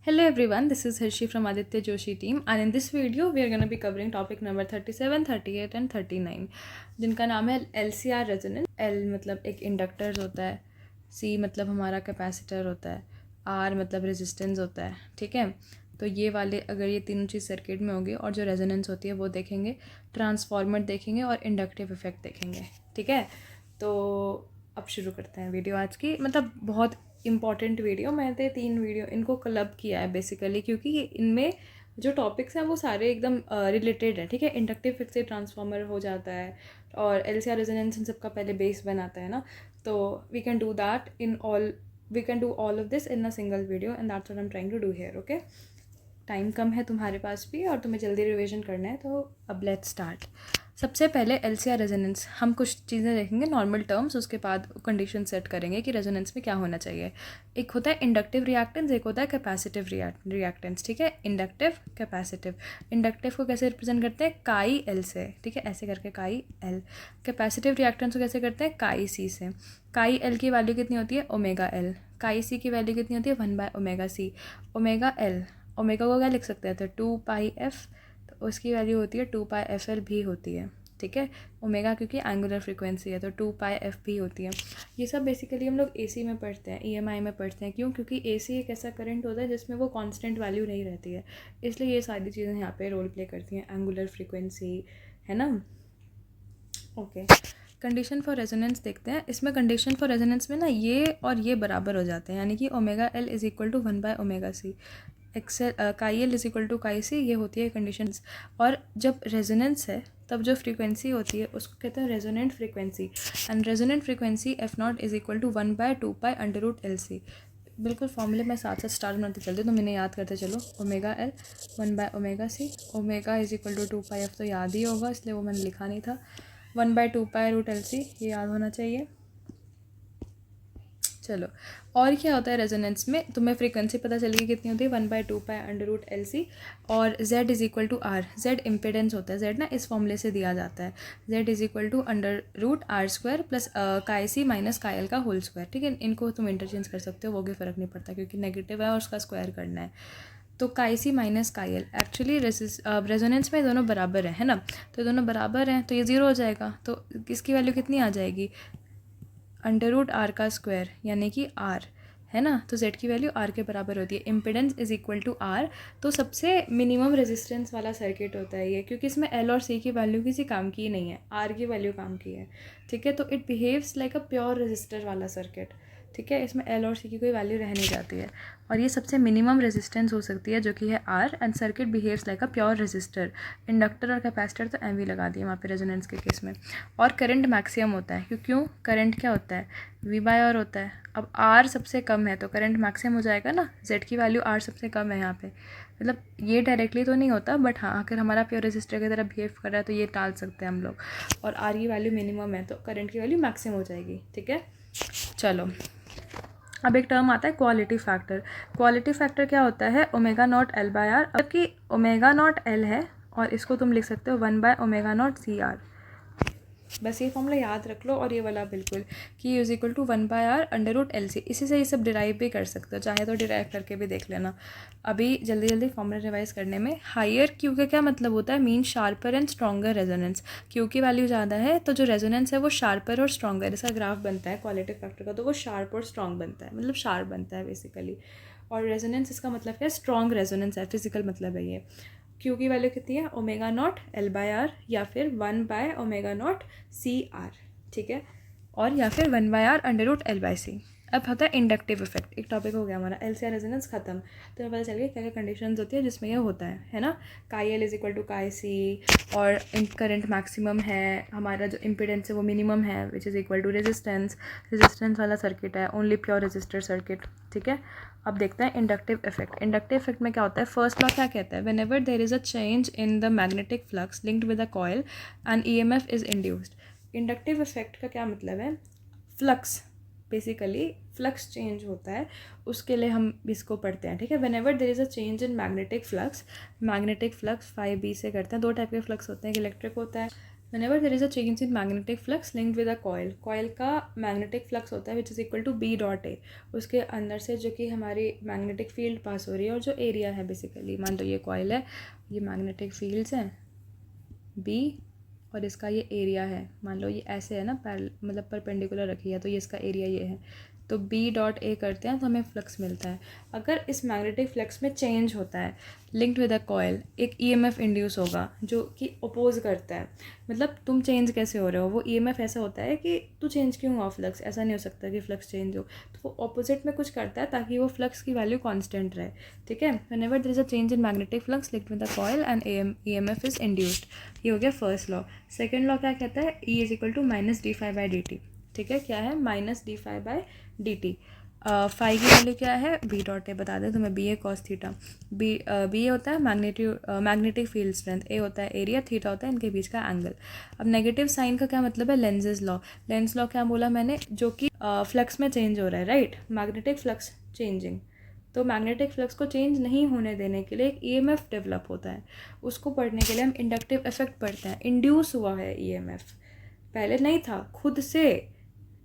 Hello everyone, this is Hirshi from Aditya Joshi team and in this video we are going to be covering topic number 37, 38 and 39 जिनका नाम है LCR resonance. L मतलब एक inductors होता है, C मतलब हमारा कैपेसिटर होता है, R मतलब रेजिस्टेंस होता है। ठीक है, तो ये वाले अगर ये तीनों चीज़ सर्किट में होगी और जो रेजोनेंस होती है वो देखेंगे, ट्रांसफार्मर देखेंगे और इंडक्टिव इफेक्ट देखेंगे। ठीक है, तो अब शुरू करते हैं वीडियो आज की। मतलब बहुत इम्पॉर्टेंट वीडियो, मैंने 3 वीडियो इनको क्लब किया है बेसिकली क्योंकि इनमें जो टॉपिक्स हैं वो सारे एकदम रिलेटेड हैं। ठीक है, इंडक्टिव इफेक्ट से ट्रांसफार्मर हो जाता है और एलसीआर रेजोनेंस इन सबका पहले बेस बनाता है ना, तो we can do that in all, we can do all of this in a single video and that's what I am trying to do here. Okay, time कम है तुम्हारे पास भी और तुम्हें जल्दी रिवीजन करना है, तो अब लेट्स स्टार्ट। सबसे पहले एलसीआर रेजोनेंस, हम कुछ चीज़ें देखेंगे नॉर्मल टर्म्स, उसके बाद कंडीशन सेट करेंगे कि रेजोनेंस में क्या होना चाहिए। एक होता है इंडक्टिव रिएक्टेंस, एक होता है कैपेसिटिव रिएक्टेंस। ठीक है, इंडक्टिव कैपेसिटिव। इंडक्टिव को कैसे रिप्रेजेंट करते हैं, काई एल से। ठीक है, ऐसे करके काई एल। कैपेसिटिव रिएक्टेंस को कैसे करते हैं, काई सी से। काई एल की वैल्यू कितनी होती है, ओमेगा एल। काई सी की वैल्यू कितनी होती है, 1/ओमेगा सी। ओमेगा एल, ओमेगा को क्या लिख सकते हैं, तो 2πf, तो उसकी वैल्यू होती है 2πfl भी होती है। ठीक है, ओमेगा क्योंकि एंगुलर फ्रीक्वेंसी है तो 2πf भी होती है। ये सब बेसिकली हम लोग एसी में पढ़ते हैं, ईएमआई में पढ़ते हैं। क्यों? क्योंकि एसी एक ऐसा करंट होता है जिसमें वो कांस्टेंट वैल्यू नहीं रहती है, इसलिए ये सारी चीज़ें यहाँ पे रोल प्ले करती हैं। एंगुलर फ्रीक्वेंसी है ना। ओके, कंडीशन फॉर रेजोनेंस देखते हैं। इसमें कंडीशन फॉर रेजोनेंस में ना ये और ये बराबर हो जाते हैं, यानी कि omega L is equal to 1/ओमेगा C. X L chi L is equal to chi C, ये होती है कंडीशन। और जब रेजोनेंस है तब जो फ्रीक्वेंसी होती है उसको कहते हैं resonant frequency, and resonant frequency F0 is equal to 1/2π√LC। बिल्कुल फॉर्मूले में साथ साथ स्टार बनाते चलते, तो मैंने याद करते चलो। ओमेगा एल 1/ओमेगा C, omega is equal to 2πf तो याद ही होगा, इसलिए वो मैंने लिखा नहीं था। 1/2π√LC ये याद होना चाहिए। चलो, और क्या होता है रेजोनेंस में, तुम्हें फ्रीक्वेंसी पता चलेगी कितनी होती है, 1/2π√LC। और Z is equal to R, Z impedance होता है। Z ना इस फॉर्मूले से दिया जाता है, Z is equal to √R² plus chi minus chi का होल स्क्वायर। ठीक है, इनको तुम इंटरचेंज कर सकते हो, वो भी फ़र्क नहीं पड़ता क्योंकि नेगेटिव है और उसका स्क्वायर करना है। तो काई माइनस काई एक्चुअली रेजोनेंस में दोनों बराबर है ना, तो दोनों बराबर हैं तो ये 0 हो जाएगा। तो इसकी वैल्यू कितनी आ जाएगी, √R² यानी कि R है ना, तो Z की वैल्यू R के बराबर होती है। Impedance is equal to R, तो सबसे मिनिमम रेजिस्टेंस वाला सर्किट होता है ये, क्योंकि इसमें L और C की वैल्यू किसी काम की ही नहीं है, R की वैल्यू काम की है। ठीक है, तो it behaves like a pure resistor वाला सर्किट। ठीक है, इसमें L और C की कोई वैल्यू रह नहीं जाती है और ये सबसे मिनिमम रेजिस्टेंस हो सकती है जो कि है R, and circuit behaves like a pure resistor. Inductor और कैपेसिटर तो एम वी लगा दिए वहाँ पे रेजोनेंस के केस में। और करंट मैक्सिमम होता है, क्यों? करंट क्या होता है, V/R होता है। अब R सबसे कम है तो करंट मैक्सिमम हो जाएगा ना, Z की वैल्यू R सबसे कम है यहाँ पे। मतलब ये डायरेक्टली तो नहीं होता, बट हाँ अगर हमारा प्योर रेजिस्टर की तरह बिहेव कर रहा है तो ये टाल सकते हैं हम लोग। और R की वैल्यू मिनिमम है तो करंट की वैल्यू मैक्सिमम हो जाएगी। ठीक है, चलो अब एक टर्म आता है क्वालिटी फैक्टर। क्वालिटी फैक्टर क्या होता है, ओमेगा0L/R, जबकि ओमेगा0L है और इसको तुम लिख सकते हो 1/ओमेगा0CR। बस ये फॉर्मूला याद रख लो, और ये वाला बिल्कुल कि इज इक्वल टू 1/R√LC। इसी से ये सब डिराइव भी कर सकते हो, चाहे तो डिराइव करके भी देख लेना। अभी जल्दी जल्दी फॉर्मूला रिवाइज करने में, हायर क्यू का क्या मतलब होता है, mean sharper and stronger resonance. Q की वैल्यू ज़्यादा है तो जो रेजोनेंस है वो शार्पर और स्ट्रॉन्गर, इसका ग्राफ बनता है क्वालिटी फैक्टर का, तो वो शार्प और स्ट्रॉन्ग बनता है, मतलब शार्प बनता है बेसिकली। और रेजोनेंस इसका मतलब क्या है, स्ट्रॉन्ग रेजोनेंस है, फिजिकल मतलब है ये। क्यू की वैल्यू कितनी है, ओमेगा0L/R या फिर 1/ओमेगा0CR। ठीक है, और या फिर 1/R√L/C। अब होता है इंडक्टिव इफेक्ट, एक टॉपिक हो गया हमारा, एलसीआर रेजोनेंस खत्म। तो पता चल गया क्या क्या कंडीशंस होती है जिसमें ये होता है ना। काई L is equal to chi सी, और करंट मैक्सिमम है, हमारा जो इम्पिडेंस है वो मिनिमम है which is equal to resistance. Resistance वाला सर्किट है, ओनली प्योर रेजिस्टर सर्किट। ठीक है, अब देखते हैं इंडक्टिव इफेक्ट। इंडक्टिव इफेक्ट में क्या होता है, फर्स्ट लॉ क्या कहता है, whenever there is a change in the magnetic flux linked with a coil and EMF is induced. Inductive effect का क्या मतलब है, फ्लक्स, बेसिकली फ्लक्स चेंज होता है, उसके लिए हम इसको पढ़ते हैं। ठीक है, whenever there is a change in magnetic flux, magnetic flux 5B से करते हैं। दो टाइप के फ्लक्स होते हैं, एक इलेक्ट्रिक होता है whenever there is a change in magnetic flux linked with a coil, coil का मैग्नेटिक फ्लक्स होता है which is equal to B dot A, उसके अंदर से जो कि हमारी मैग्नेटिक फील्ड पास हो रही है और जो एरिया है बेसिकली, मान लो ये कॉइल है, ये मैग्नेटिक फील्ड्स हैं बी और इसका ये एरिया है, मान लो ये ऐसे है ना मतलब परपेंडिकुलर रखी है तो ये इसका एरिया ये है, तो बी डॉट ए करते हैं तो हमें फ्लक्स मिलता है। अगर इस मैग्नेटिक फ्लक्स में चेंज होता है लिंक्ड विद अ कॉइल, एक ईएमएफ इंड्यूस होगा जो कि अपोज करता है, मतलब तुम चेंज कैसे हो रहे हो, वो ईएमएफ ऐसा होता है कि तू चेंज क्यों हुआ फ्लक्स, ऐसा नहीं हो सकता कि फ्लक्स चेंज हो, तो वो ऑपोजिट में कुछ करता है ताकि वो फ्लक्स की वैल्यू कांस्टेंट रहे, ठीक है। Whenever there is a change in magnetic flux linked with a coil and EMF is induced, ये हो गया फर्स्ट लॉ। सेकेंड लॉ क्या कहता है, E is equal to minus D phi by D t, ठीक है, क्या है minus D phi by D t. Phi की वैल्यू क्या है, बी डॉट ए बता दें तुम्हें, B A cos theta, B होता है मैग्नेटिक फील्ड स्ट्रेंथ, ए होता है एरिया, थीटा होता है इनके बीच का एंगल। अब नेगेटिव साइन का क्या मतलब है, लेंजेज लॉ, लेंस लॉ क्या बोला मैंने, जो कि फ्लक्स में चेंज हो रहा है, राइट, मैग्नेटिक फ्लक्स चेंजिंग, तो मैग्नेटिक फ्लक्स को चेंज नहीं होने देने के लिए एक ईएमएफ डेवलप होता है, उसको पढ़ने के लिए हम इंडक्टिव इफेक्ट पढ़ते हैं। इंड्यूस हुआ है ईएमएफ, पहले नहीं था, खुद से,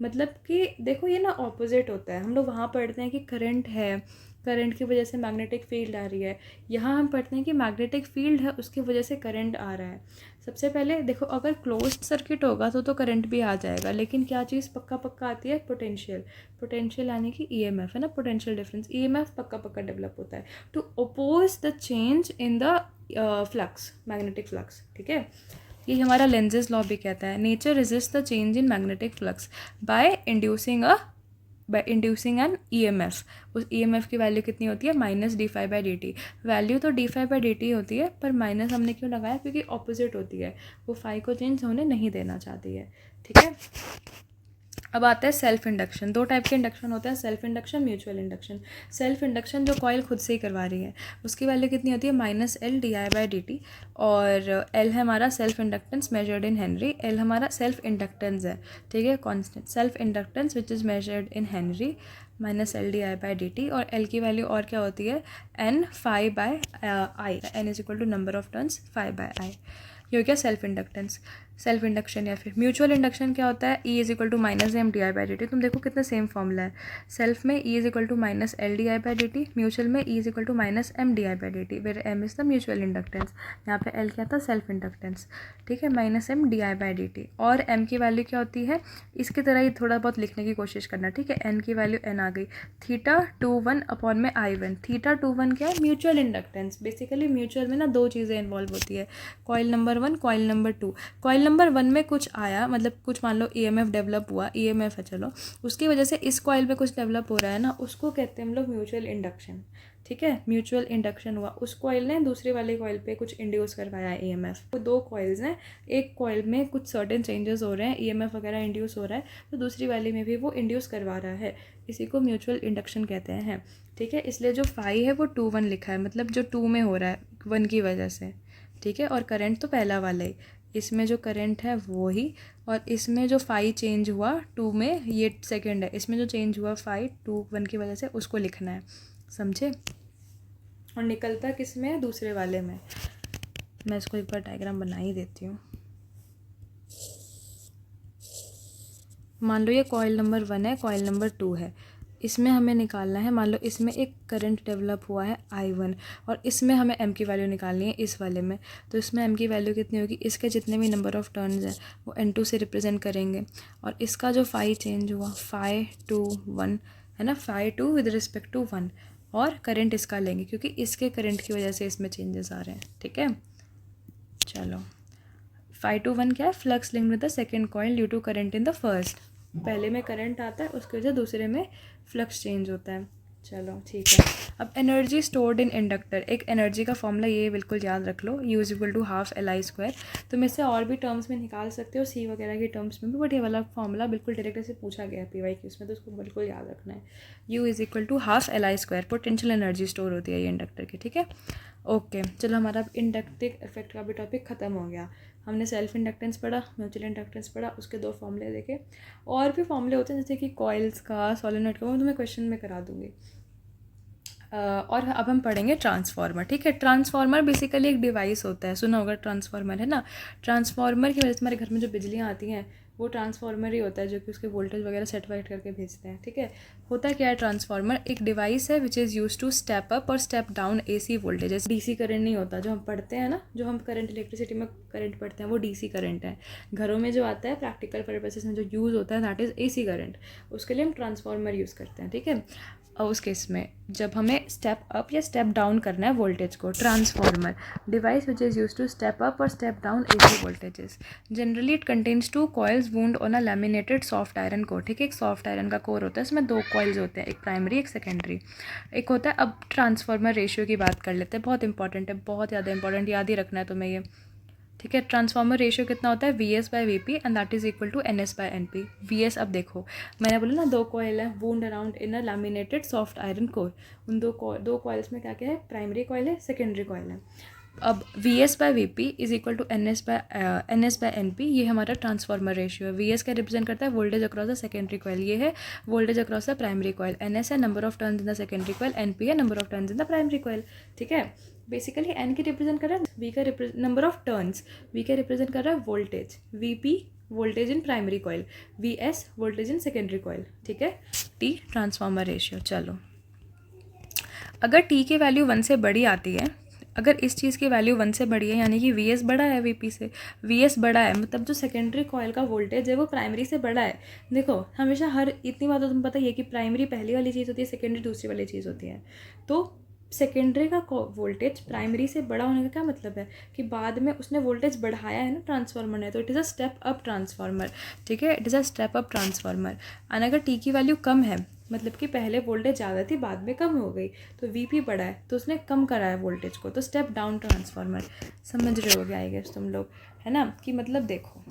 मतलब कि देखो ये ना ऑपोजिट होता है, हम लोग वहाँ पढ़ते हैं कि करंट है, करंट की वजह से मैग्नेटिक फील्ड आ रही है, यहाँ हम पढ़ते हैं कि मैग्नेटिक फील्ड है उसकी वजह से करंट आ रहा है। सबसे पहले देखो अगर क्लोज्ड सर्किट होगा तो करंट भी आ जाएगा, लेकिन क्या चीज़ पक्का पक्का आती है, पोटेंशियल, पोटेंशियल यानी कि ईएमएफ है ना, पोटेंशियल डिफरेंस, ईएमएफ पक्का पक्का डेवलप होता है to oppose the change in the flux, magnetic flux, ठीक है। ये हमारा लेंजेस लॉ भी कहता है, nature resist the change in magnetic flux by inducing an EMF, उस ईएमएफ की वैल्यू कितनी होती है, minus D phi by D T, value तो D phi by D T होती है पर माइनस हमने क्यों लगाया, क्योंकि ऑपोजिट होती है, वो फाई को चेंज होने नहीं देना चाहती है, ठीक है। अब आता है सेल्फ इंडक्शन, दो टाइप के इंडक्शन होते हैं, self induction, mutual induction. Self induction जो कॉइल खुद से ही करवा रही है उसकी वैल्यू कितनी होती है, minus L D I by D T, और एल है हमारा self inductance measured in henry, L हमारा सेल्फ इंडक्टेंस है, ठीक है, constant self inductance which is measured in henry, minus L D I by D T, और L की value और क्या होती है, N phi by I, N is equal to number of turns phi by I, ये हो गया self inductance, self induction. या फिर म्यूचुअल इंडक्शन क्या होता है, E is equal to minus M D I by D T, तुम देखो कितना सेम फॉर्मूला है, सेल्फ में E is equal to minus L D I by D T, mutual में E is equal to minus M D I by D T, where M is the mutual inductance, यहाँ पे L क्या था, self inductance, ठीक है, minus M D I by D T, और M की value क्या होती है, इसकी तरह ही थोड़ा बहुत लिखने की कोशिश करना, ठीक है, एन की वैल्यू एन आ गई, थीटा 2 1 अपॉन में आई 1, थीटा 2 1 क्या है, म्यूचुअल इंडक्टेंस, बेसिकली म्यूचुअल में ना दो चीज़ें इन्वॉल्व होती है, coil number 1, coil number 2, coil number 1 में कुछ आया, मतलब कुछ मान लो ईएमएफ डेवलप हुआ, ईएमएफ है चलो, उसकी वजह से इस कॉइल पे कुछ डेवलप हो रहा है ना, उसको कहते हैं हम लोग म्यूचुअल इंडक्शन, ठीक है, म्यूचुअल इंडक्शन हुआ, उस कॉइल ने दूसरे वाले कॉइल पे कुछ इंड्यूस करवाया ईएमएफ, तो दो कॉइल्स हैं, एक कॉइल में कुछ सर्टेन चेंजेस हो रहे हैं, ईएमएफ वगैरह इंड्यूस हो रहा है, तो दूसरी वाली में भी वो इंड्यूस करवा रहा है, इसी को म्यूचुअल इंडक्शन कहते हैं, ठीक है। इसलिए जो फाई है वो 2 1 लिखा है, मतलब जो 2 में हो रहा है 1 की वजह से, ठीक है, और करंट तो पहला वाला ही, इसमें जो करंट है वो ही, और इसमें जो फाई चेंज हुआ 2 में, ये सेकंड है, इसमें जो चेंज हुआ फाई 2 1 की वजह से, उसको लिखना है, समझे, और निकलता किस में है, दूसरे वाले में। मैं इसको एक बार डायग्राम बना ही देती हूँ। मान लो ये कॉइल नंबर 1 है, कॉइल नंबर 2 है, इसमें हमें निकालना है, मान लो इसमें एक करंट डेवलप हुआ है I1, और इसमें हमें M की वैल्यू निकालनी है इस वाले में, तो इसमें M की वैल्यू कितनी होगी, इसके जितने भी नंबर ऑफ़ टर्न्स हैं वो N2 से रिप्रेजेंट करेंगे, और इसका जो फाई चेंज हुआ फाई 2 1 है ना, फाई 2 विद रिस्पेक्ट टू 1, और करंट इसका लेंगे क्योंकि इसके करंट की वजह से इसमें चेंजेस आ रहे हैं, ठीक है। चलो फाई 2 1 क्या है, flux linked with the second coil due to current in the first, पहले में करंट आता है उसकी वजह दूसरे में फ्लक्स चेंज होता है। चलो ठीक है, अब एनर्जी स्टोर्ड इन इंडक्टर, एक एनर्जी का फॉर्मूला ये बिल्कुल याद रख लो, U is equal to half L I square, तुम इससे और भी टर्म्स में निकाल सकते हो, सी वगैरह की टर्म्स में भी, बट ये वाला फॉर्मूला बिल्कुल डायरेक्ट से पूछा गया है PY की उसमें, तो उसको बिल्कुल याद रखना है, U is equal to half L I square, potential energy store होती है ये इंडक्टर की, ठीक है। ओके चलो, हमारा इंडक्टिव इफेक्ट का भी टॉपिक ख़त्म हो गया, हमने सेल्फ इंडक्टेंस पढ़ा, म्यूचुअल इंडक्टेंस पढ़ा, उसके दो फॉर्मूले देखे, और भी फॉर्मूले होते हैं जैसे कि कॉइल्स का, सोलेनॉइड का, वो तुम्हें क्वेश्चन में करा दूंगी। और अब हम पढ़ेंगे ट्रांसफार्मर, ठीक है। ट्रांसफार्मर बेसिकली एक डिवाइस होता है, सुना होगा ट्रांसफार्मर, है ना। ट्रांसफार्मर की वजह से हमारे घर में जो बिजलियाँ आती हैं वो ट्रांसफार्मर ही होता है, जो कि उसके वोल्टेज वगैरह सेट वाइट करके भेजते हैं, ठीक है। होता क्या है, ट्रांसफार्मर एक डिवाइस है which is use to step up और step down AC voltages. DC current नहीं होता जो हम पढ़ते हैं ना, जो हम करंट इलेक्ट्रिसिटी में करंट पढ़ते हैं वो DC करंट है। घरों में जो आता है प्रैक्टिकल पर्पसेस में जो यूज़ होता है दैट इज़ AC करंट, उसके लिए हम ट्रांसफार्मर यूज़ करते हैं, ठीक है। और उस केस में जब हमें स्टेप अप या स्टेप डाउन करना है वोल्टेज को, transformer device which is use to step up और step down AC voltages. Generally it contains 2 coils wound on a laminated soft iron core, ठीक है। एक सॉफ्ट आयरन का कोर होता है, इसमें 2 कॉइल्स होते हैं, एक प्राइमरी एक सेकेंडरी, एक होता है। अब ट्रांसफार्मर रेशियो की बात कर लेते हैं, बहुत इंपॉर्टेंट है, बहुत ज़्यादा इंपॉर्टेंट, याद ही रखना है तुम्हें ये, ठीक है। ट्रांसफार्मर रेशियो कितना होता है, VS/VP and that is equal to NS/NP। VS, अब देखो मैंने बोला ना 2 कॉइल है wound around in a laminated soft iron core, उन दो कॉइल्स में क्या क्या है, प्राइमरी कॉइल है, सेकेंडरी कॉइल है। अब VS/VP is equal to NS/NP, ये हमारा ट्रांसफार्मर रेशियो है। VS क्या रिप्रेजेंट करता है, voltage across the secondary coil, ये है voltage across the primary coil. NS है number of turns in the secondary coil, NP है number of turns in the primary coil, ठीक है। बेसिकली N की रिप्रेजेंट कर रहा है V का नंबर ऑफ टर्न्स, V का रिप्रेजेंट कर रहा है voltage, VP voltage in primary coil, VS voltage in secondary coil, ठीक है। T transformer ratio. चलो, अगर T की वैल्यू 1 से बड़ी आती है, अगर इस चीज़ की वैल्यू 1 से बड़ी है, यानी कि VS बड़ा है VP से, VS बड़ा है मतलब जो सेकेंडरी कॉइल का वोल्टेज है वो प्राइमरी से बड़ा है। देखो हमेशा हर इतनी बात तो तुम्हें पता ही है कि प्राइमरी पहली वाली चीज़ होती है, सेकेंडरी दूसरी वाली चीज़ होती है। तो सेकेंडरी का वोल्टेज प्राइमरी से बड़ा होने का क्या मतलब है, कि बाद में उसने वोल्टेज बढ़ाया है ना ट्रांसफार्मर ने, तो it is a step up transformer, ठीक है। It is a step up transformer. And अगर T की वैल्यू कम है, मतलब कि पहले वोल्टेज ज़्यादा थी बाद में कम हो गई, तो VP बढ़ा है तो उसने कम करा है वोल्टेज को, तो स्टेप डाउन ट्रांसफार्मर। समझ रहे होगे आई गेस तुम लोग, है ना। कि मतलब देखो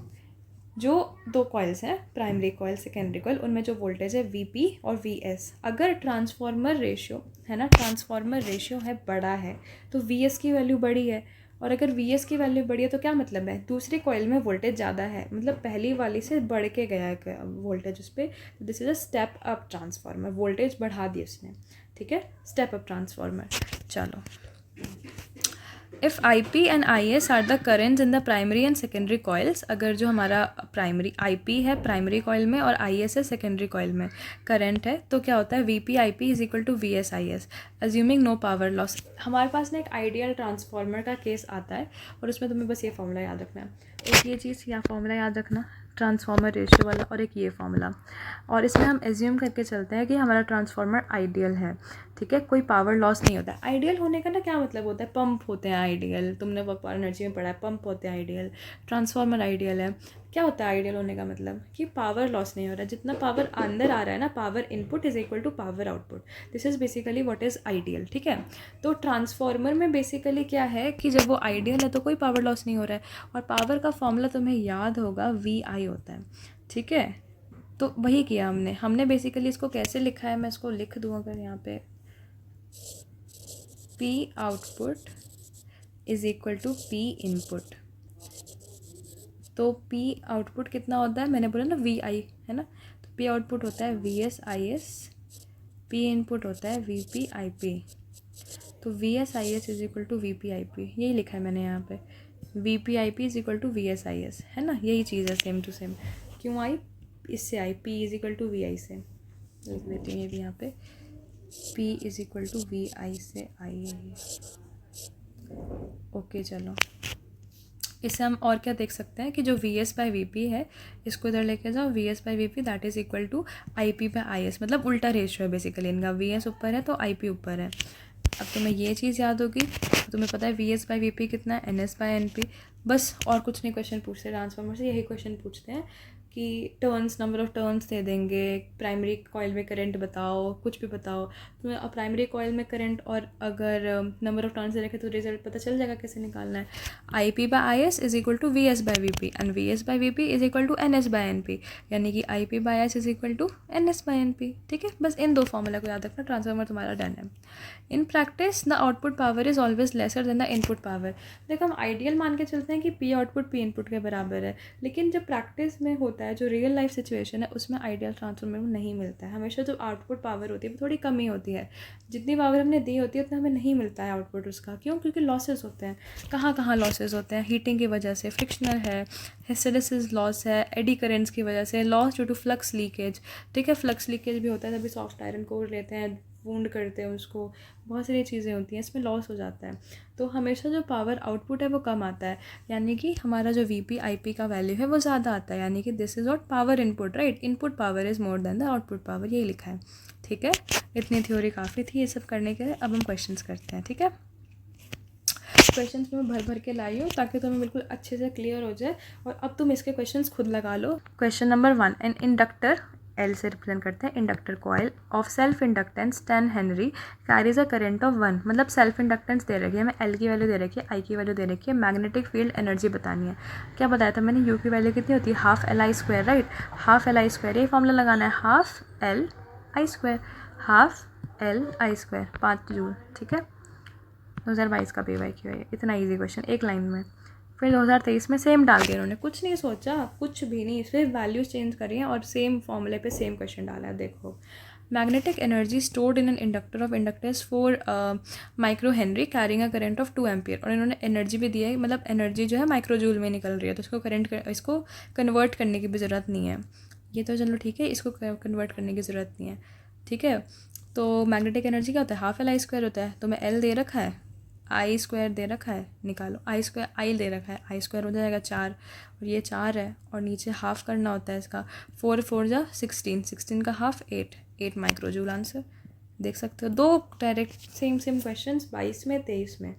जो 2 कॉइल्स हैं, प्राइमरी कॉइल सेकेंडरी कॉइल, उनमें जो वोल्टेज है VP और VS, अगर ट्रांसफार्मर रेशियो है ना, ट्रांसफार्मर रेशियो है बड़ा है तो VS की वैल्यू बड़ी है, और अगर VS की वैल्यू बड़ी है तो क्या मतलब है, दूसरी कॉइल में वोल्टेज ज़्यादा है, मतलब पहली वाली से बढ़ के गया है वोल्टेज उस पर, this is a step up transformer, voltage बढ़ा दी उसने, ठीक है, स्टेप अप ट्रांसफार्मर। चलो, if IP and IS are the currents in the primary and secondary coils, अगर जो हमारा प्राइमरी IP है प्राइमरी कॉइल में और IS है सेकेंडरी कॉइल में करंट है, तो क्या होता है, VP/IP is equal to VS/IS, assuming no power loss. हमारे पास ना एक आइडियल ट्रांसफार्मर का केस आता है और उसमें तुम्हें बस ये फॉर्मूला याद रखना है, एक ये चीज़ या फॉर्मूला याद रखना ट्रांसफार्मर रेशियो वाला, और एक ये फॉर्मूला, और इसमें हम एज्यूम करके चलते हैं कि हमारा ट्रांसफार्मर आइडियल है, ठीक है, कोई पावर लॉस नहीं होता है। आइडियल होने का ना क्या मतलब होता है, पंप होते हैं आइडियल, तुमने वर्क पावर एनर्जी में पढ़ा है, पंप होते हैं आइडियल, ट्रांसफार्मर आइडियल है। क्या होता है आइडियल होने का मतलब, कि पावर लॉस नहीं हो रहा है, जितना पावर अंदर आ रहा है ना, power input is equal to power output, this is basically what is ideal, ठीक है। तो ट्रांसफार्मर में बेसिकली क्या है कि जब वो आइडियल है तो कोई पावर लॉस नहीं हो रहा है, और पावर का फॉर्मूला तुम्हें याद होगा VI होता है, ठीक है। तो वही किया हमने बेसिकली इसको कैसे लिखा है, मैं इसको लिख दूँ अगर यहाँ पे, P output is equal to P input, तो P आउटपुट कितना होता है, मैंने बोला ना VI है ना, तो P आउटपुट होता है VS/IS, P इनपुट होता है VP/IP, तो VS/IS is equal to VP/IP, यही लिखा है मैंने यहाँ पे, VP/IP is equal to VS/IS, है ना, यही चीज़ है, सेम टू सेम। क्यों आई, इससे आई, P is equal to VI से, लिख देती हूँ ये भी यहाँ पे, P is equal to VI से आई है ये, ओके। चलो, इससे हम और क्या देख सकते हैं कि जो VS/VP है इसको इधर लेके जाओ, VS/VP that is equal to IP/IS, मतलब उल्टा रेशियो है बेसिकली इनका, VS ऊपर है तो IP ऊपर है। अब तुम्हें ये चीज़ याद होगी, तो तुम्हें पता है VS/VP कितना है, NS/NP, बस और कुछ नहीं क्वेश्चन पूछते ट्रांसफार्मर से, यही क्वेश्चन पूछते हैं कि टर्न्स, नंबर ऑफ टर्न्स दे देंगे, प्राइमरी कॉइल में करंट बताओ, कुछ भी बताओ तुम्हें, अब प्राइमरी कॉइल में करंट और अगर नंबर ऑफ टर्न्स दे रखे तो रिजल्ट पता चल जाएगा कैसे निकालना है। IP/IS is equal to VS/VP and VS/VP is equal to NS/NP, यानी कि IP/IS is equal to NS/NP, ठीक है। बस इन 2 फॉर्मूला को याद रखना, ट्रांसफार्मर तुम्हारा डन है। In practice the output power is always lesser than the input power. देखो हम आइडियल मान के चलते हैं कि P आउटपुट P इनपुट के बराबर है, लेकिन जब प्रैक्टिस में होता है है, जो रियल लाइफ सिचुएशन है उसमें आइडियल ट्रांसफॉर्मर में नहीं मिलता है। हमेशा जो आउटपुट पावर होती है वो थोड़ी कमी होती है, जितनी पावर हमने दी होती है उतना हमें नहीं मिलता है आउटपुट उसका। क्यों? क्योंकि लॉसेस होते हैं। कहाँ कहाँ लॉसेस होते हैं? हीटिंग की वजह से, फ्रिक्शनल है, हिस्टेरेसिस लॉस है, एडी करेंट्स की वजह से, loss due to flux leakage. ठीक है, फ्लक्स लीकेज भी होता है, तभी सॉफ्ट आयरन कोर लेते हैं, वूंड करते हैं उसको, बहुत सारी चीज़ें होती हैं, इसमें लॉस हो जाता है। तो हमेशा जो पावर आउटपुट है वो कम आता है, यानी कि हमारा जो वीपी आईपी का वैल्यू है वो ज़्यादा आता है, यानी कि this is what power input, right. Input power is more than the output power, यही लिखा है। ठीक है, इतनी थ्योरी काफ़ी थी ये सब करने के लिए। अब हम क्वेश्चंस करते हैं। ठीक है, क्वेश्चंस में भर भर के लाई हो ताकि तुम्हें बिल्कुल अच्छे से क्लियर हो जाए, और अब तुम इसके क्वेश्चंस खुद लगा लो। Question number 1, an inductor, L से रिप्रेजेंट करते हैं, inductor coil of self inductance 10 henry carries a current of 1। मतलब सेल्फ इंडक्टेंस दे रखी है, हमें एल की वैल्यू दे रखी है, आई की वैल्यू दे रखी है, मैग्नेटिक फील्ड एनर्जी बतानी है। क्या बताया था मैंने? यू की वैल्यू कितनी होती है? Half L I square, right. Half L I square, ये फॉर्मूला लगाना है, half L I square, half L I square, 5 joule. ठीक है, 2022 का PYQ है, इतना इजी क्वेश्चन, एक लाइन में। फिर 2023 में सेम डाल दिया उन्होंने, कुछ नहीं सोचा, कुछ भी नहीं, सिर्फ वैल्यूज चेंज करी हैं और सेम फॉर्मूले पे सेम क्वेश्चन डाला है। देखो, magnetic energy stored in an inductor of inductors 4 micro Henry carrying a current of 2 ampere. और इन्होंने एनर्जी भी दिया है, मतलब एनर्जी जो है माइक्रो जूल में निकल रही है, तो इसको कन्वर्ट करने की भी ज़रूरत नहीं है। ये तो चलो ठीक है, इसको कन्वर्ट करने की ज़रूरत नहीं है। ठीक है, तो मैग्नेटिक एनर्जी क्या होता है? हाफ एल आई स्क्वायर होता है। तो मैं एल दे रखा है, आई स्क्वायर दे रखा है, निकालो आई स्क्वायर, आई दे रखा है, आई स्क्वायर हो जाएगा 4, और ये 4 है, और नीचे हाफ करना होता है इसका, 4 4 जा 16, 16 का हाफ 8 माइक्रो जूल। आंसर देख सकते हो, 2 डायरेक्ट सेम क्वेश्चन 22 में 23 में,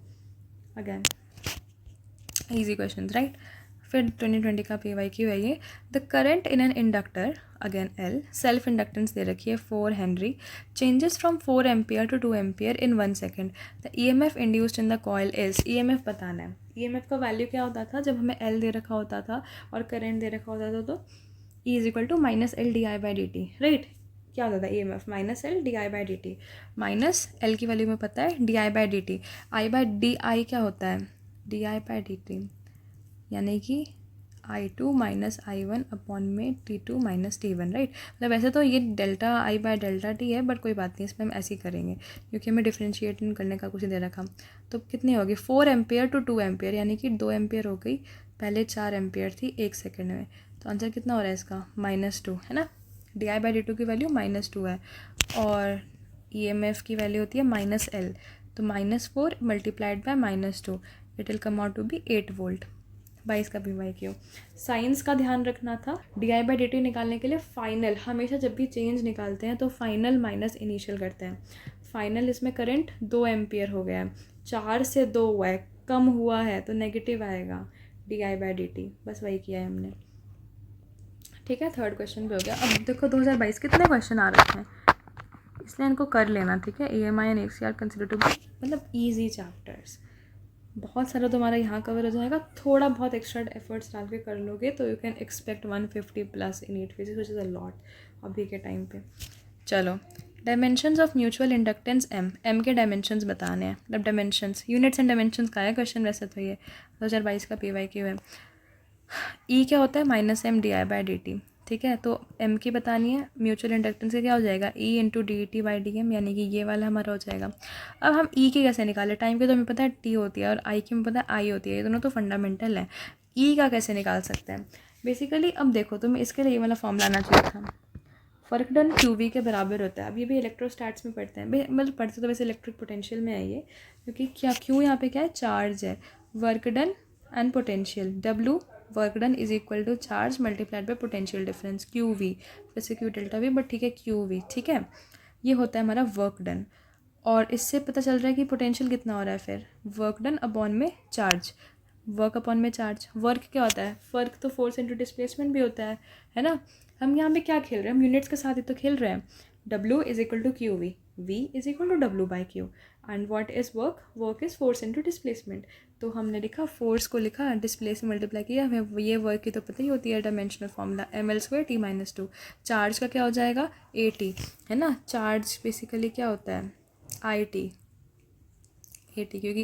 अगेन ईजी क्वेश्चन, राइट। फिर 2020 का PYQ है ये, the current in an inductor, again L, self inductance दे रखी है 4 henry, changes from 4 ampere to 2 ampere in 1 second, the EMF induced in the coil is. EMF बताना है। EMF का वैल्यू क्या होता था जब हमें L दे रखा होता था और करंट दे रखा होता था? तो E is equal to -L di/dt, right. क्या होता था EMF? -L di/dt, minus L की वैल्यू में पता है di/dt, I/di क्या होता है? di/dt, यानी कि I2 माइनस I1 अपॉन में T2 माइनस T1, राइट। मतलब वैसे तो ये डेल्टा I/ΔT है, बट कोई बात नहीं, इसमें हम ऐसे ही करेंगे क्योंकि हमें डिफ्रेंशिएट करने का कुछ दे रखा। तो कितनी होगी? 4 एम्पियर टू 2 एम्पियर, यानी कि 2 एम्पियर हो गई, पहले 4 एम्पियर थी 1 सेकेंड में। तो आंसर कितना हो रहा है इसका? -2, है ना। di/dt की वैल्यू -2 है, और EMF की वैल्यू होती है -L, तो -4 multiplied by -2, it will come out to be 8 volt. 22 का PYQ। साइंस का ध्यान रखना था, di/dt निकालने के लिए फाइनल, हमेशा जब भी चेंज निकालते हैं तो फाइनल माइनस इनिशियल करते हैं। फाइनल इसमें करंट 2 एम्पियर हो गया है, 4 से 2 हुआ है, कम हुआ है तो नेगेटिव आएगा di/dt, बस वही किया है हमने। ठीक है, थर्ड क्वेश्चन भी हो गया। अब देखो 2022 कितने क्वेश्चन आ रखे हैं, इसलिए इनको कर लेना। ठीक है, EMI and ACR consider to be, मतलब ईजी चैप्टर्स, बहुत सारा तुम्हारा यहाँ कवर हो जाएगा। थोड़ा बहुत एक्स्ट्रा एफर्ट्स डाल के कर लोगे तो you can expect 150+ in NEET physics, which is a lot अभी के टाइम पे। चलो, dimensions of mutual inductance M के डायमेंशंस बताने हैं, मतलब डायमेंशंस, यूनिट्स एंड डायमेंशंस का है क्वेश्चन वैसे तो ये 2022 का PYQ है। E क्या होता है? -M di/dt, ठीक है। तो M की बतानी है, म्यूचुअल इंडक्टेंस का क्या हो जाएगा? E इंटू dt/dm, यानी कि ये वाला हमारा हो जाएगा। अब हम E की कैसे निकालें? टाइम की तो हमें पता है T होती है और I की हमें पता है I होती है, ये दोनों तो फंडामेंटल है। E का कैसे निकाल सकते हैं? बेसिकली अब देखो, तुम्हें इसके लिए ये वाला फॉर्मूला आना चाहिए था, वर्क डन QV के बराबर होता है। अब ये भी इलेक्ट्रोस्टैट्स में पढ़ते हैं, मतलब पढ़ते तो वैसे इलेक्ट्रिक पोटेंशियल में है ये, क्योंकि क्या Q यहाँ पे क्या है? चार्ज है। Work done and potential, W work done is equal to charge multiplied by potential difference QV, वैसे Q डेल्टा V, बट ठीक है QV, ठीक है। ये होता है हमारा वर्क डन, और इससे पता चल रहा है कि पोटेंशियल कितना हो रहा है। फिर वर्क डन अपॉन में चार्ज, वर्क अपॉन में चार्ज। वर्क क्या होता है? वर्क तो फोर्स इंटू डिस्प्लेसमेंट भी होता है ना। हम यहाँ पे क्या खेल रहे हैं? हम यूनिट्स के साथ ही तो खेल रहे हैं। W is equal to QV, V is equal to W/Q, and what is work? Work is force into displacement. तो हमने लिखा फोर्स को लिखा, डिस्प्लेस में मल्टीप्लाई किया, हमें ये वर्क की तो पता ही होती है dimensional formula ml² T-2। Charge का क्या हो जाएगा? AT, है ना। चार्ज बेसिकली क्या होता है? IT, AT, क्योंकि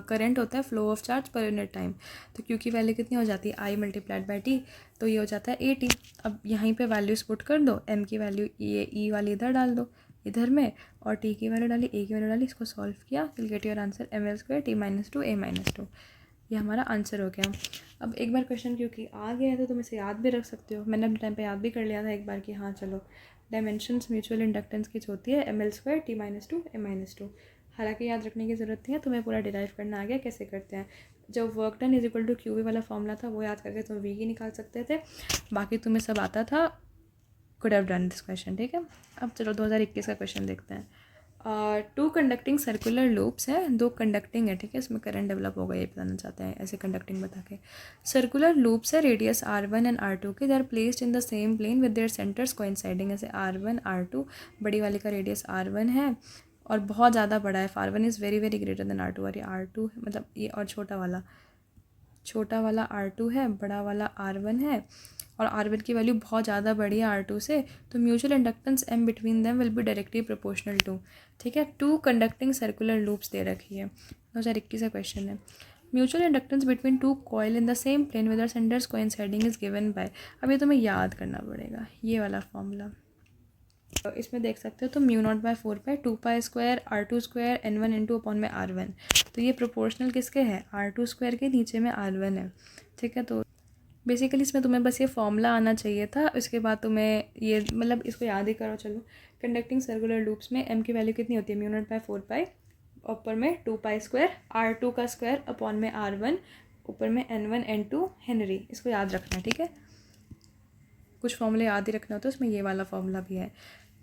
करंट होता है flow of charge per unit time. तो क्यू की वैल्यू कितनी हो जाती है I मल्टीप्लाइड बाई टी, तो ये हो जाता है AT। अब यहीं पे वैल्यूज पुट कर दो, m की वैल्यू ये E वाली इधर डाल दो इधर में, और t की वैल्यू डाली, a की वैल्यू डाली, इसको सॉल्व किया, will get your answer ml² t-2 a-2। ये हमारा आंसर हो गया। अब एक बार क्वेश्चन क्योंकि आ गया है तो तुम इसे याद भी रख सकते हो। मैंने अपने टाइम पे याद भी कर लिया था एक बार कि हाँ चलो डायमेंशंस म्यूचुअल इंडक्टेंस की होती है ml² t-2 a-2। हालांकि याद रखने की ज़रूरत नहीं है, तुम्हें पूरा डिराइव करना आ गया कैसे करते हैं। जब work done is equal to Q वाला फॉर्मूला था वो याद करके तुम वी की निकाल सकते थे, बाकी तुम्हें सब आता था। Could have done this question, ठीक है। अब चलो 2021 का क्वेश्चन देखते हैं। 2 कंडक्टिंग सर्कुलर लूप्स हैं, 2 कंडक्टिंग है, ठीक है। इसमें करंट डेवलप होगा ये बताना चाहते हैं ऐसे कंडक्टिंग बता के। सर्कुलर लूप्स है, रेडियस R1 एंड R2 के, they are placed in the same plane with their centres coinciding. ऐसे R1 R2, बड़ी वाली का रेडियस R1 है और बहुत ज़्यादा बड़ा है, R1 is very very greater than R2, और ये R2 मतलब ये, और छोटा वाला R2 है, बड़ा वाला R1 है, और R1 की वैल्यू बहुत ज़्यादा बड़ी है R2 से, तो mutual inductance M between them will be directly proportional to, ठीक है। 2 कंडक्टिंग सर्कुलर लूप्स दे रखी है, 2021 का क्वेश्चन है। Mutual inductance between 2 coil in the same plane with their centres coinciding is given by. अब ये तुम्हें याद करना पड़ेगा ये वाला फॉर्मूला। तो इसमें देख सकते हो तो μ0/4 2π² R2² n1 n2 अपॉन में R1। तो ये प्रोपोर्शनल किसके है, R2² के, नीचे में R1 है, ठीक है। तो बेसिकली इसमें तुम्हें बस ये फॉर्मूला आना चाहिए था, इसके बाद तुम्हें ये मतलब इसको याद ही करो। चलो कंडक्टिंग सर्कुलर लूप्स में m की वैल्यू कितनी होती है, μ0/4 ऊपर में 2π² R2 का स्क्वायर अपॉन में R1, ऊपर में n1 n2 हेनरी। इसको याद रखना है, ठीक है। कुछ फॉर्मूले याद ही रखना हो तो इसमें ये वाला फॉर्मूला भी है,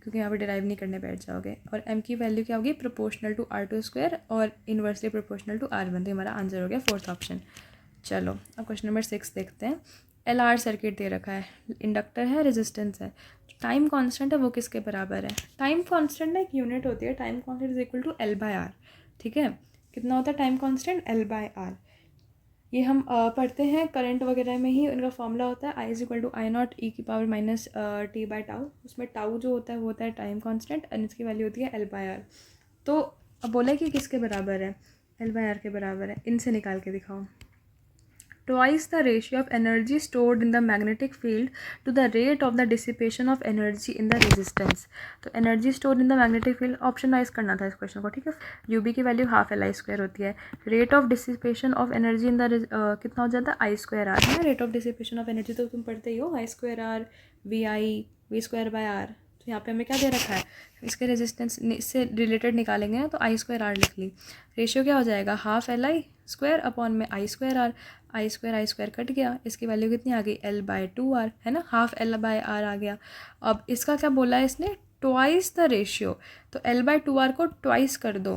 क्योंकि यहाँ पे डिराइव नहीं करने बैठ जाओगे। और m की वैल्यू क्या होगी, प्रोपोर्शनल टू R2² और इन्वर्सली प्रोपोर्शनल टू R1। तो हमारा आंसर हो गया 4th ऑप्शन। चलो अब क्वेश्चन नंबर 6 देखते हैं। LR सर्किट दे रखा है, इंडक्टर है, रेजिस्टेंस है, टाइम कांस्टेंट है वो किसके बराबर है। टाइम कांस्टेंट ना एक यूनिट होती है, time constant is equal to L/R, ठीक है। कितना होता है टाइम कांस्टेंट, L/R। ये हम पढ़ते हैं करंट वगैरह में ही, उनका फॉर्मूला होता है I = I0 e⁻t/τ। उसमें टाउ जो होता है वो होता है टाइम कांस्टेंट, और इसकी वैल्यू होती है L/R। तो अब बोले कि किसके बराबर है, L/R के बराबर है। इनसे निकाल के दिखाओ। Twice the ratio of energy stored in the magnetic field to the rate of the dissipation of energy in the resistance। तो energy stored in the magnetic field option wise करना था इस क्वेश्चन को, ठीक है। UB की value ½ Li² होती है, rate of dissipation of energy in the कितना हो जाता है I² R है। Rate of dissipation of energy तो तुम पढ़ते ही हो, I² R V²/R। तो यहाँ पे हमें क्या दे रखा है, इसके रेजिस्टेंस से रिलेटेड निकालेंगे तो I² R लिख ली। रेशियो क्या हो जाएगा, ½ Li² अपॉन में I² R। I² कट गया, इसकी वैल्यू कितनी आ गई, L/2R है ना, ½ L/R आ गया। अब इसका क्या बोला है इसने, ट्वाइस द रेशियो, तो L/2R को ट्वाइस कर दो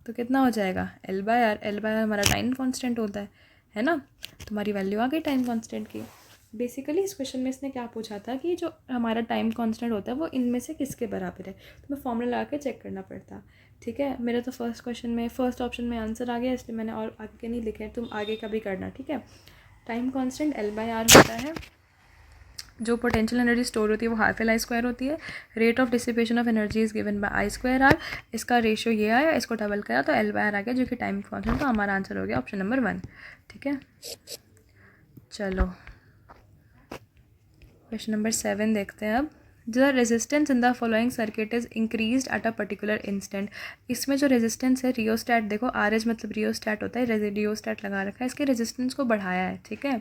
तो कितना हो जाएगा, L/R। L/R हमारा टाइम कांस्टेंट होता है ना। तुम्हारी वैल्यू आ गई टाइम कांस्टेंट की। बेसिकली इस क्वेश्चन में इसने क्या पूछा था कि जो हमारा टाइम कांस्टेंट होता है वो इनमें से किसके बराबर है, तो मैं फॉर्मूला लगा के चेक करना पड़ता, ठीक है। मेरा तो फर्स्ट ऑप्शन में आंसर आ गया, इसलिए मैंने और आगे के नहीं लिखे, तुम आगे का भी करना, ठीक है। टाइम कांस्टेंट L/R होता है, जो पोटेंशियल एनर्जी स्टोर होती है वो ½ Li² होती है, rate of dissipation of energy is given bye I² R। इसका रेशियो ये आया, इसको डबल करा तो L/R आ गया, जो कि टाइम कांस्टेंट। तो हमारा आंसर हो गया ऑप्शन नंबर 1, ठीक है। चलो क्वेश्चन नंबर 7 देखते हैं अब। The resistance in the following circuit is increased at a particular instant. इसमें जो रेजिस्टेंस है, रियोस्टैट देखो, RH मतलब रियोस्टैट होता है, रियोस्टैट लगा रखा है, इसके रेजिस्टेंस को बढ़ाया है, ठीक है।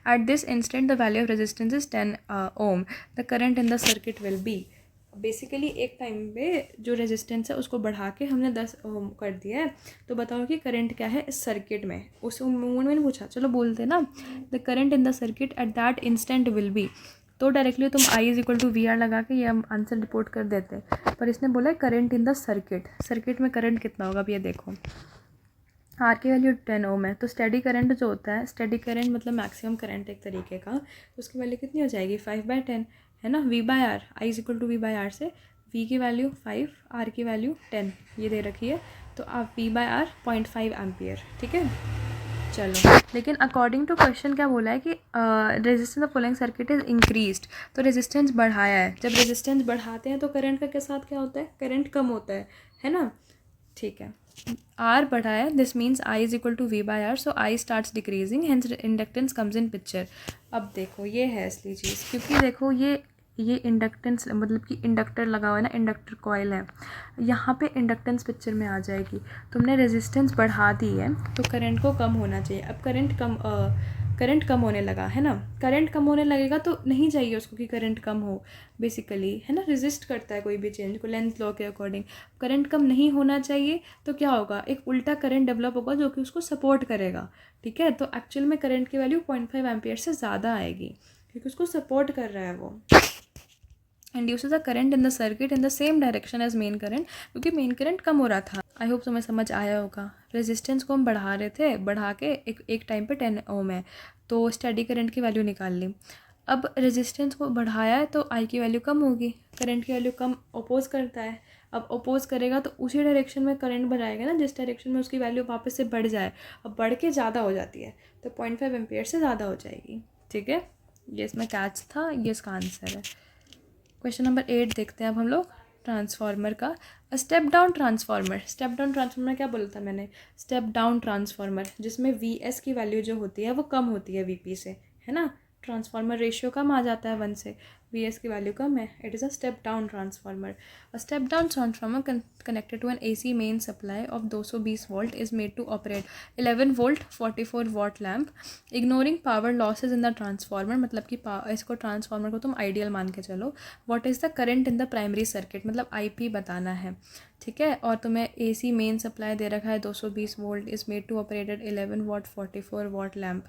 At this instant the value of resistance is 10 ohm, the current in the circuit will be. Basically एक टाइम पे जो रेजिस्टेंस है उसको बढ़ा के हमने 10 ओम कर दिया है, तो बताओ कि करंट क्या है इस सर्किट में। उस मूवमेंट में पूछा, चलो बोलते ना, the current in the circuit at that instant will be, तो डायरेक्टली तुम I = VR लगा के ये हम आंसर रिपोर्ट कर देते हैं, पर इसने बोला है current in the circuit. Circuit में करंट कितना होगा, अब ये देखो, R की वैल्यू 10 ओम है, तो स्टेडी करंट जो होता है, स्टेडी करंट मतलब मैक्सिमम करंट एक तरीके का, तो उसकी वैल्यू कितनी हो जाएगी, 5/10 है ना। V/R, I = V/R से V की वैल्यू 5, R की वैल्यू 10 ये दे रखी है, तो आप V/R 0.5 एम्पियर, ठीक है। चलो, लेकिन अकॉर्डिंग टू क्वेश्चन क्या बोला है कि resistance of following circuit is increased, तो रेजिस्टेंस बढ़ाया है। जब रेजिस्टेंस बढ़ाते हैं तो करंट का के साथ क्या होता है, करंट कम होता है ना, ठीक है। आर बढ़ा है, this means I is equal to V by R, so I starts decreasing, hence inductance comes in picture. अब देखो ये है असली चीज़, क्योंकि देखो ये इंडक्टेंस मतलब कि इंडक्टर लगा हुआ है ना, इंडक्टर कॉइल है, यहाँ पे इंडक्टेंस पिक्चर में आ जाएगी। तुमने रेजिस्टेंस बढ़ा दी है तो करंट को कम होना चाहिए। अब करंट कम होने लगा है ना, करंट कम होने लगेगा तो नहीं चाहिए उसको कि करंट कम हो बेसिकली, है ना, रेजिस्ट करता है कोई भी चेंज को लेंथ लॉ के अकॉर्डिंग। करंट कम नहीं होना चाहिए तो क्या होगा, एक उल्टा करंट डेवलप होगा जो कि उसको सपोर्ट करेगा। ठीक है, तो एक्चुअल में करंट की वैल्यू 0.5 एम्पियर से ज़्यादा आएगी क्योंकि उसको सपोर्ट कर रहा है वो। Induces a current in the circuit in the same direction as main current, क्योंकि मेन करंट कम हो रहा था। आई होप तुम्हें समझ आया होगा। रेजिस्टेंस को हम बढ़ा रहे थे, बढ़ा के एक टाइम पे 10 ओम है तो स्टेडी करंट की वैल्यू निकाल ली। अब रेजिस्टेंस को बढ़ाया है तो आई की वैल्यू कम होगी, करंट की वैल्यू कम अपोज करता है। अब अपोज करेगा तो उसी डायरेक्शन में करंट बढ़ाएगा ना जिस डायरेक्शन में उसकी वैल्यू वापस से बढ़ जाए। अब बढ़ के ज़्यादा हो जाती है तो 0.5 एम्पियर से ज़्यादा हो जाएगी। ठीक है, ये इसमें कैच था, ये इसका आंसर है। क्वेश्चन नंबर 8 देखते हैं अब हम लोग ट्रांसफार्मर का। Step down transformer, step down transformer क्या बोला था मैंने, स्टेप डाउन ट्रांसफार्मर, जिसमें वी एस की वैल्यू जो होती है वो कम होती है वी पी से, है ना, ट्रांसफार्मर रेशियो कम आ जाता है 1 से, वी एस की वैल्यू कम है, it is a step down transformer. A step down transformer connected to an AC main supply of 220 volt is made to operate 11 volt 44 watt lamp ignoring power losses in the transformer, मतलब कि इसको transformer को तुम ideal मान के चलो। What is the current in the primary circuit, मतलब IP बताना है। ठीक है, और तुम्हें AC मेन सप्लाई दे रखा है 220 volt is made to operated 11 watt 44 watt lamp.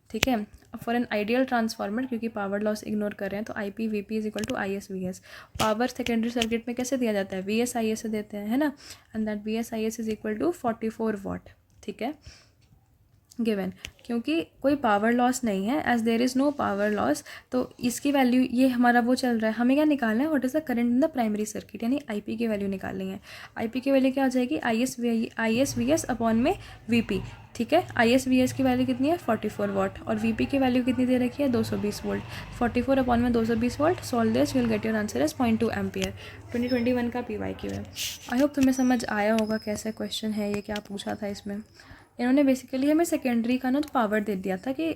ठीक है, फॉर एन आइडियल ट्रांसफार्मर, क्योंकि पावर लॉस इग्नोर कर रहे हैं तो IP VP is equal to IS VS। Power secondary circuit में कैसे दिया जाता है, VS IS से देते हैं, है ना, and that VS IS is equal to 44 watt. ठीक है, गिवन, क्योंकि कोई पावर लॉस नहीं है, as there is no power loss, तो इसकी वैल्यू ये हमारा वो चल रहा है, हमें क्या निकालना है, what is the current in the primary circuit, यानी IP की वैल्यू निकालनी है। IP की वैल्यू क्या हो जाएगी, IS VS अपॉन में VP। ठीक है, IS VS की वैल्यू कितनी है 44 वॉट, और VP की वैल्यू कितनी दे रखी है 220 वोल्ट। 44 अपॉन में 220 volt, solve this, you will get your answer as 0.2 ampere. 2021 का PYQ है। आई होप तुम्हें समझ आया होगा कैसा क्वेश्चन है ये, क्या पूछा था इसमें। इन्होंने बेसिकली हमें सेकेंडरी का ना तो पावर दे दिया था कि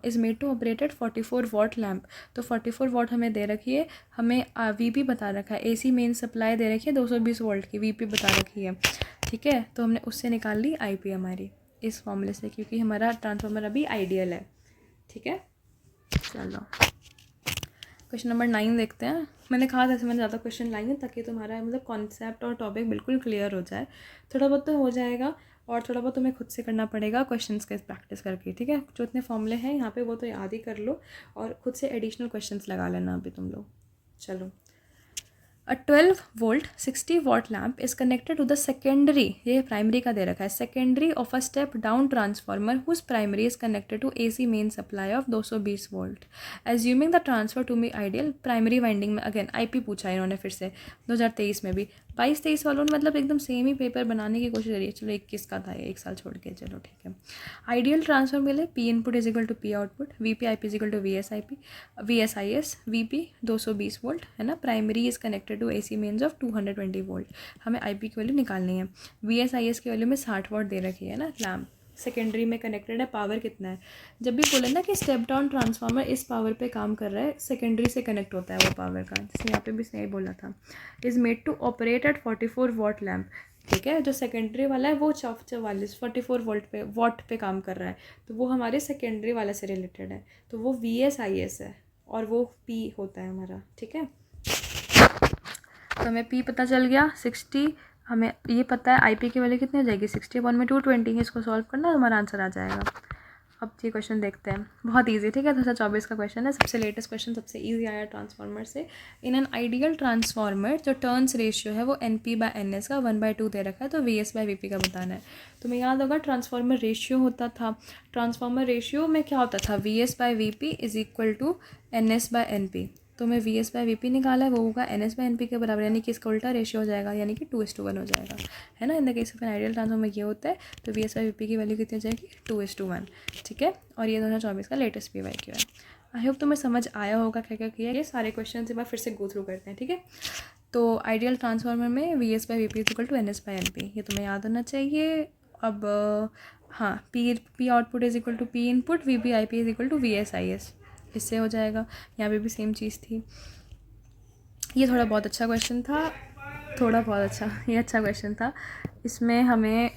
is made to operated 44 watt lamp, तो 44 वॉट हमें दे रखी है, हमें VP बता रखा है, AC मेन सप्लाई दे रखी है 220 वोल्ट की, VP बता रखी है। ठीक है, तो हमने उससे निकाल ली IP हमारी इस फॉर्मूले से, क्योंकि हमारा ट्रांसफार्मर अभी आइडियल है। ठीक है, चलो क्वेश्चन नंबर 9 देखते हैं। मैंने कहा था मैंने ज़्यादा क्वेश्चन लाएंगे ताकि तुम्हारा मतलब कॉन्सेप्ट और टॉपिक बिल्कुल क्लियर हो जाए। थोड़ा बहुत तो हो जाएगा और थोड़ा बहुत तुम्हें खुद से करना पड़ेगा क्वेश्चंस के प्रैक्टिस करके। ठीक है, जो इतने फॉर्मूले हैं यहाँ पे वो तो याद ही कर लो और खुद से एडिशनल क्वेश्चंस लगा लेना अभी तुम लोग। चलो, a 12 volt 60 watt lamp is connected to the secondary, ये प्राइमरी का दे रखा है, secondary of a step down transformer whose primary is connected to AC main supply of 220 volt. Assuming the transfer to be ideal, primary winding में again IP पूछा है इन्होंने फिर से 2023 में भी। 22-23 वालों ने मतलब एकदम सेम ही पेपर बनाने की कोशिश करी है। चलो 21 का था, एक साल छोड़ के, चलो ठीक है। आइडियल ट्रांसफर मिले, P input is equal to P output, VP IP is equal to VS IS, VP 220 volt, है ना, primary is connected to AC mains of 220 volt. हमें IP की वैल्यू निकालनी है। VS IS की वैल्यू में 60 वॉट दे रखी है ना, लैम्प सेकेंडरी में कनेक्टेड है, पावर कितना है। जब भी बोले ना कि स्टेप डाउन ट्रांसफार्मर इस पावर पे काम कर रहा है, सेकेंडरी से कनेक्ट होता है वो पावर का, जैसे यहाँ पे भी सही बोला था, is made to operate at 44 watt lamp. ठीक है, जो सेकेंडरी वाला है वो 44 वॉट पे काम कर रहा है, तो वो हमारे सेकेंडरी वाले से रिलेटेड है, तो वो VS IS है और वो P होता है हमारा। ठीक है, तो हमें P पता चल गया 60, हमें ये पता है IP की वैल्यू कितनी हो जाएगी 60 अपॉन में 220, इसको सॉल्व करना हमारा आंसर आ जाएगा। अब ये क्वेश्चन देखते हैं, बहुत इजी। ठीक है, 2024 का क्वेश्चन है, सबसे लेटेस्ट क्वेश्चन, सबसे इजी आया ट्रांसफार्मर से। इन एन आइडियल ट्रांसफार्मर जो टर्न्स रेशियो है वो NP/NS का 1/2 दे रखा है, तो VS/VP का बताना है। तुम्हें याद होगा ट्रांसफार्मर रेशियो होता था, ट्रांसफार्मर रेशियो में क्या होता था, VS/VP is equal to NS/NP। तो मैं VS/VP निकाला है, वो होगा NS/NP के बराबर, यानी कि इसका उल्टा रेशियो हो जाएगा, यानी कि 2:1 हो जाएगा, है ना। In the case of N ideal transformer ये होता है, तो VS/VP की वैल्यू कितनी हो जाएगी 2:1। ठीक है, और ये 2024 का लेटेस्ट PYQ है। आई होप तुम्हें समझ आया होगा क्या क्या किया। ये सारे क्वेश्चन एक बार फिर से गो थ्रू करते हैं। ठीक है, तो आइडियल ट्रांसफार्मर में V S by V P equal to N S by N P, ये तुम्हें याद होना चाहिए। अब हाँ, P output is equal to P input, V B I P is equal to V S I S, इससे हो जाएगा। यहाँ पे भी सेम चीज़ थी। ये थोड़ा बहुत अच्छा क्वेश्चन था, थोड़ा बहुत अच्छा, ये अच्छा क्वेश्चन था। इसमें हमें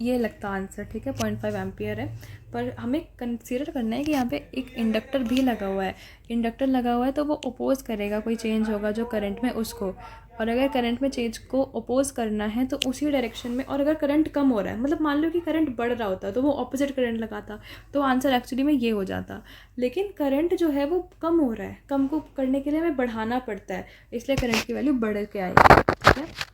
ये लगता आंसर, ठीक है, 0.5 एम्पियर है, पर हमें कंसीडर करना है कि यहाँ पे एक इंडक्टर भी लगा हुआ है। इंडक्टर लगा हुआ है तो वो अपोज करेगा, कोई चेंज होगा जो करंट में उसको, और अगर करंट में चेंज को अपोज करना है तो उसी डायरेक्शन में, और अगर करंट कम हो रहा है, मतलब मान लो कि करंट बढ़ रहा होता तो वो ऑपोजिट करंट लगाता, तो आंसर एक्चुअली में ये हो जाता। लेकिन करंट जो है वो कम हो रहा है, कम को करने के लिए हमें बढ़ाना पड़ता है, इसलिए करंट की वैल्यू बढ़ के आएगी, ठीक है।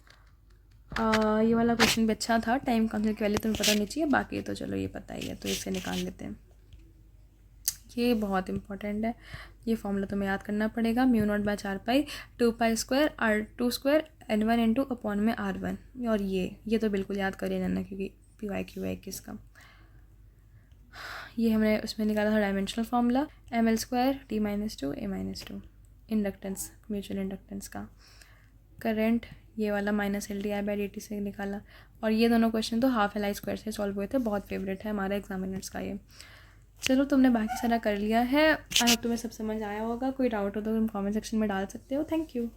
ये वाला क्वेश्चन भी अच्छा था। टाइम कांस्टेंट की वैल्यू तुम्हें पता नहीं चाहिए, बाकी तो चलो ये पता ही है, तो इसे निकाल लेते हैं। ये बहुत इंपॉर्टेंट है, ये फॉर्मूला तुम्हें याद करना पड़ेगा। म्यू नॉट बाय 4 पाई 2 pi square R2 square N1 N2 upon में R1, और ये तो बिल्कुल याद करिए जाना, क्योंकि PYQ है किसका। ये हमने उसमें निकाला था dimensional formula, ML square T-2 A-2, inductance, mutual inductance का। करंट ये वाला -LdI/dt से निकाला, और ये दोनों क्वेश्चन तो हाफ एल आई स्क्वायर से सॉल्व हुए थे, बहुत फेवरेट है हमारे एग्जामिनर्स का ये। चलो, तुमने बाकी सारा कर लिया है, आई होप तुम्हें सब समझ आया होगा। कोई डाउट हो तो तुम कमेंट सेक्शन में डाल सकते हो। Thank you.